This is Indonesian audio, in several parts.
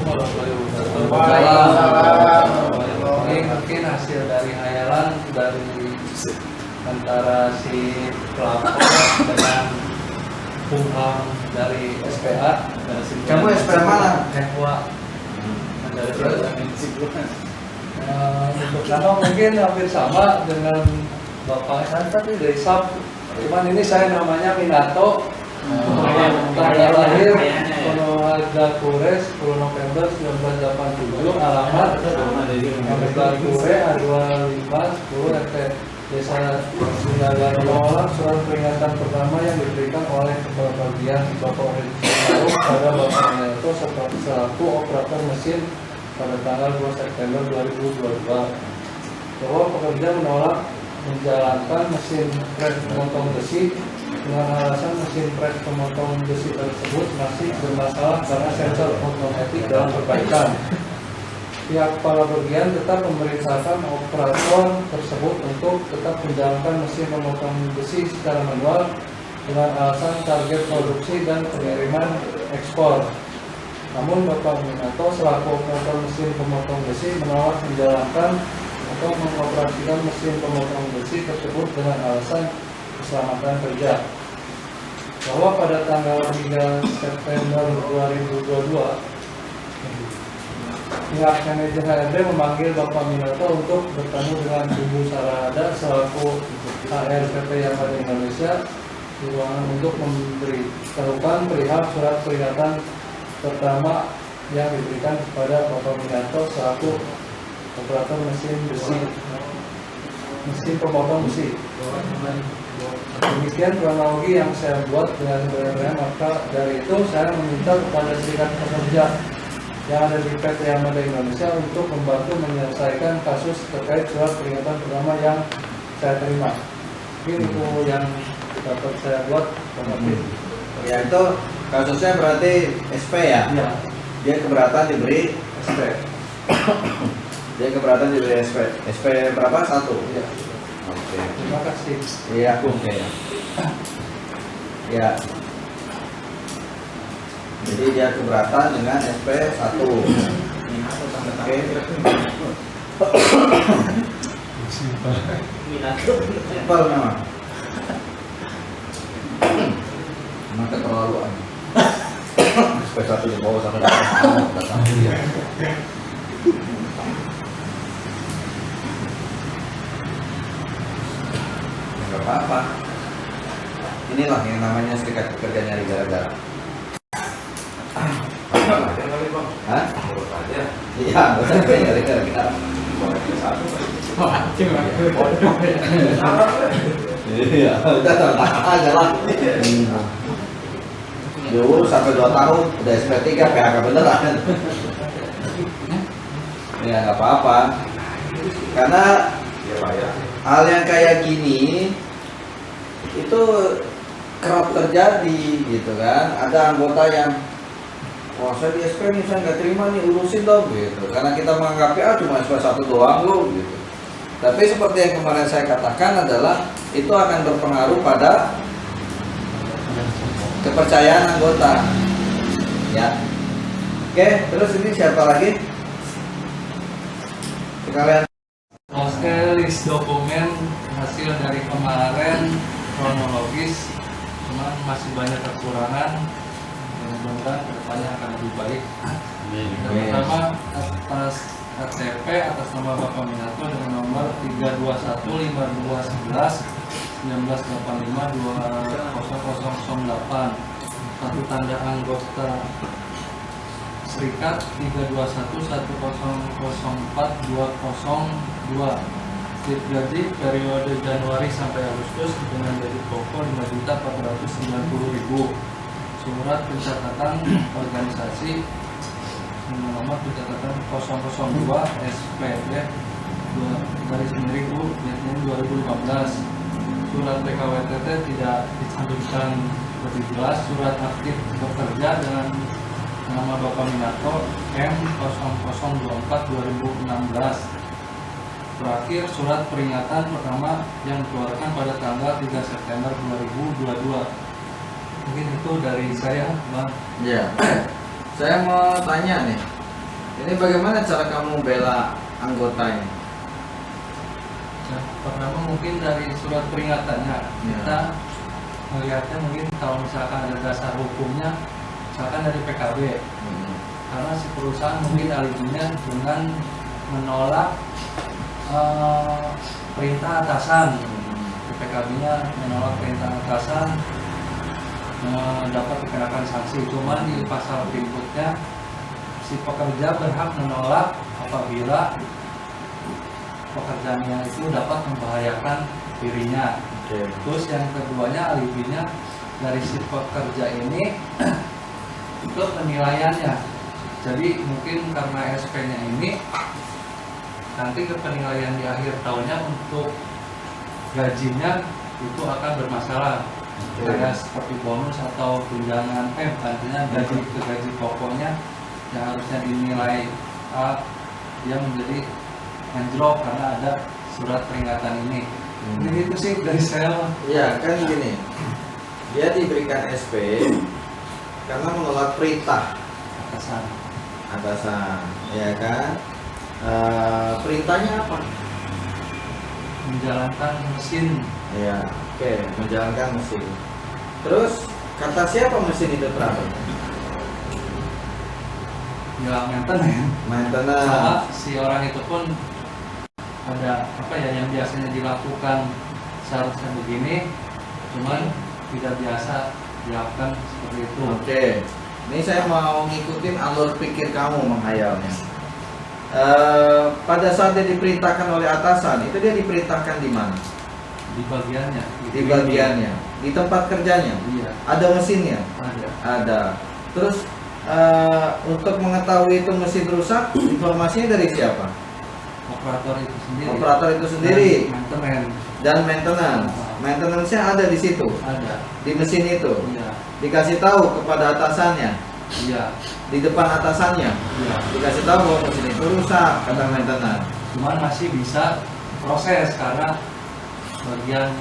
warahmatullahi wabarakatuh. Ini mungkin hasil dari hayalan dari antara si pelapor dengan Bung dari SPA. Kamu SPA mana? Untuk nama mungkin hampir sama dengan Bapak saya tapi dari SAP. Cuman ini saya namanya Minato. Tanggal lahir Konohada Kure 10 November 1987, alamat Konohada Kure A25 10 RT Desa Sindagarola. Surat peringatan pertama yang diberikan oleh Kepala Bagian Bapak Rizal pada Bapak Minato selaku operator mesin pada tanggal 2 September 2022 bahwa pekerja menolak menjalankan mesin pres pemotong besi dengan alasan mesin pres pemotong besi tersebut masih bermasalah karena sensor otomatis dalam perbaikan. Pihak kepala bagian tetap memerintahkan operator tersebut untuk tetap menjalankan mesin pemotong besi secara manual dengan alasan target produksi dan pengiriman ekspor. Namun Bapak Minato selaku operator mesin pemotong besi menolak menjalankan atau mengoperasikan mesin pemotong besi tersebut dengan alasan keselamatan kerja. Bahwa pada tanggal 3 September 2022 pihak manajer HRD memanggil Bapak Minato untuk bertemu dengan Ibu Sarada selaku HRPP Yamaha Indonesia di ruangan untuk memberitahukan perihal surat peringatan pertama yang diberikan kepada Bapak Minato selaku operator mesin besi, mesin pemotong besi. Demikian kronologi yang saya buat dengan sebenarnya, maka dari itu saya meminta kepada serikat pekerja yang ada di PT Yamaha Indonesia untuk membantu menyelesaikan kasus terkait surat peringatan pertama yang saya terima. Mungkin itu yang dapat saya buat. Ya, itu kasusnya berarti SP ya? Ya. Dia keberatan diberi SP. Dia keberatan diberi SP. SP berapa? 1? Ya. Oke. Terima kasih. Iya, oke. Ya. Jadi dia keberatan dengan SP 1. Oke. Simpel memang. Memang keterlaluan. SP 1 di bawah sampai datang dia. Enggak apa-apa. Inilah yang namanya serikat pekerja nyari gara-gara. Hah? Iya, nyari gara-gara. Iya, udah tentang aja lah. Diurus sampai 2 tahun, udah SP3 PHK beneran. Ya nggak apa-apa. Karena hal yang kayak gini itu kerap terjadi gitu kan. Ada anggota yang wah saya di SP nih, saya nggak terima nih, urusin dong gitu. Karena kita menganggapnya cuma SP 1 doang loh gitu. Tapi seperti yang kemarin saya katakan adalah itu akan berpengaruh pada kepercayaan anggota. Ya. Oke, terus ini siapa lagi? Sekalian. Oke, list dokumen hasil dari kemarin kronologis, cuman masih banyak kekurangan. Mudah-mudahan kedepannya akan lebih baik. Yang pertama atas KTP atas nama Bapak Minato dengan nomor 3215211 1985-2008, satu tanda anggota serikat 3211004-202, slip gaji periode Januari sampai Agustus dengan gaji pokok 5.490.000, surat pencatatan organisasi nomor pencatatan 002 SPB garis miring U 2015. Surat PKWTT tidak dicantumkan lebih jelas. Surat aktif bekerja dengan nama Bapak Minato M0024/2016. Terakhir surat peringatan pertama yang dikeluarkan pada tanggal 3 September 2022. Mungkin itu dari saya, Bang. Ya. Saya mau tanya nih. Ini bagaimana cara kamu bela anggotanya? Yang pertama mungkin dari surat peringatannya kita melihatnya mungkin kalau misalkan ada dasar hukumnya, misalkan dari PKB, karena si perusahaan mungkin alibinya dengan menolak perintah atasan. PKB-nya menolak perintah atasan dapat dikenakan sanksi. Cuman di pasal berikutnya si pekerja berhak menolak apabila pekerjaannya itu dapat membahayakan dirinya. Terus yang keduanya alibinya dari si pekerja ini itu penilaiannya. Jadi mungkin karena SP-nya ini nanti ke penilaian di akhir tahunnya untuk gajinya itu akan bermasalah. Kayak seperti bonus atau tunjangan artinya gaji ke gaji pokoknya yang harusnya dinilai A, dia menjadi anjlok karena ada surat peringatan ini. Jadi itu sih dari saya. Ya kan gini, dia diberikan SP karena menolak perintah atasan, ya kan? Perintahnya apa? Menjalankan mesin. Ya, oke, menjalankan mesin. Terus kata siapa mesin itu terakhir? Ya maintenance. Sama si orang itu pun ada apa ya yang biasanya dilakukan seharusnya begini, cuman tidak biasa dilakukan seperti itu. Oke, ini saya mau ngikutin alur pikir kamu menghayalnya. Pada saat dia diperintahkan oleh atasan, itu dia diperintahkan di mana? Di bagiannya. Di bagiannya, di tempat kerjanya. Iya. Ada mesinnya? Ada. Ada. Terus untuk mengetahui itu mesin rusak, informasinya dari siapa? Operator itu sendiri. Operator itu sendiri. Dan maintenance. Maintenance-nya ada di situ. Ada. Di mesin itu. Iya. Dikasih tahu kepada atasannya. Iya. Di depan atasannya. Iya. Dikasih tahu bahwa mesin itu rusak, kata maintenance. Cuman masih bisa proses karena bagian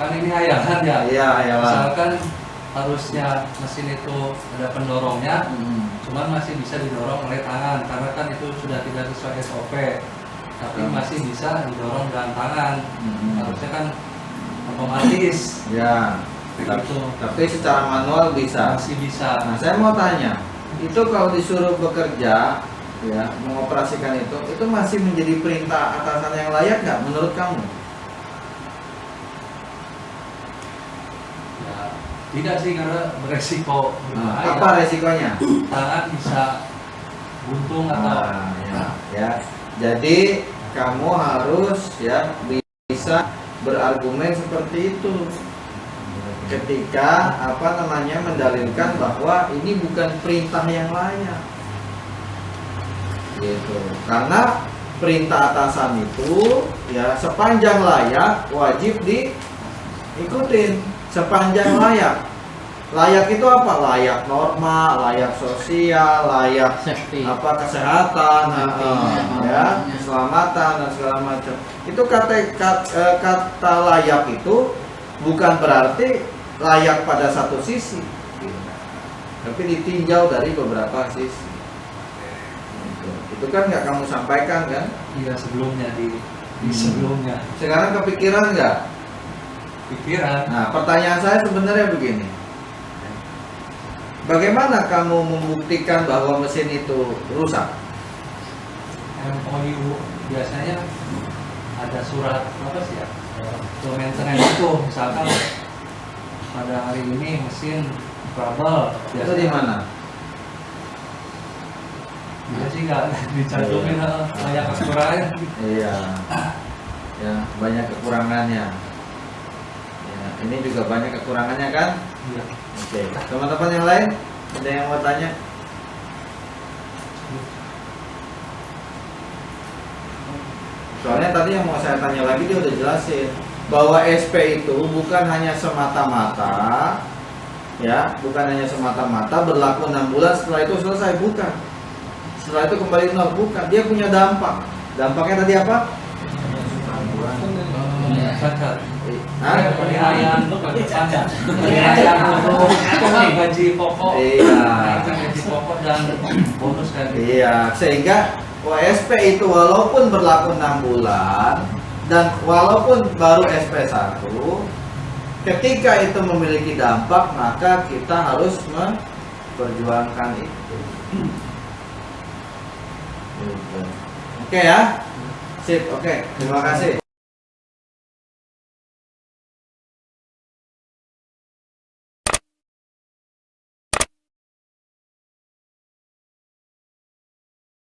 kan ini hayalan ya. Iya, hayalan. Misalkan harusnya mesin itu ada pendorongnya, cuman masih bisa didorong oleh tangan karena kan itu sudah tidak sesuai SOP. Tapi masih bisa didorong dengan tangan. Harusnya kan otomatis. Ya. Begitu. Tapi secara manual bisa. Masih bisa. Nah, saya mau tanya, itu kalau disuruh bekerja, ya, mengoperasikan itu masih menjadi perintah atasan yang layak nggak menurut kamu? Ya, tidak sih karena beresiko. Apa resikonya? Tangan bisa buntung atau ya. Jadi kamu harus ya bisa berargumen seperti itu. Ketika mendalilkan bahwa ini bukan perintah yang layak, gitu. Karena perintah atasan itu ya sepanjang layak wajib diikutin. Sepanjang layak. Layak itu apa? Layak norma, layak sosial, layak kesehatan, ya, keselamatan dan segala macam. Itu kata layak itu bukan berarti layak pada satu sisi, tapi ditinjau dari beberapa sisi. Itu kan nggak kamu sampaikan kan? Iya sebelumnya di sebelumnya. Sekarang kepikiran nggak? Pikiran. Nah, pertanyaan saya sebenarnya begini. Bagaimana kamu membuktikan bahwa mesin itu rusak? MOU biasanya ada surat apa sih ya? Maintenance itu misalkan pada hari ini mesin trouble. Itu di mana? Iya sih nggak dicantumin banyak kekurangan. Iya, ya banyak kekurangannya. Ya, ini juga banyak kekurangannya kan? Iya. Oke, teman-teman yang lain ada yang mau tanya? Soalnya tadi yang mau saya tanya lagi dia udah jelasin bahwa SP itu bukan hanya semata-mata ya, bukan hanya semata-mata berlaku 6 bulan setelah itu selesai, bukan. Setelah itu kembali nol, bukan. Dia punya dampak. Dampaknya tadi apa? cacat. Hah? Penilaian penilaian untuk gaji pokok, Iya. gaji pokok dan bonus kan. Iya, sehingga OSP itu walaupun berlaku 6 bulan dan walaupun baru SP1, ketika itu memiliki dampak maka kita harus memperjuangkan itu. Gitu. Oke ya, sip, oke, terima kasih.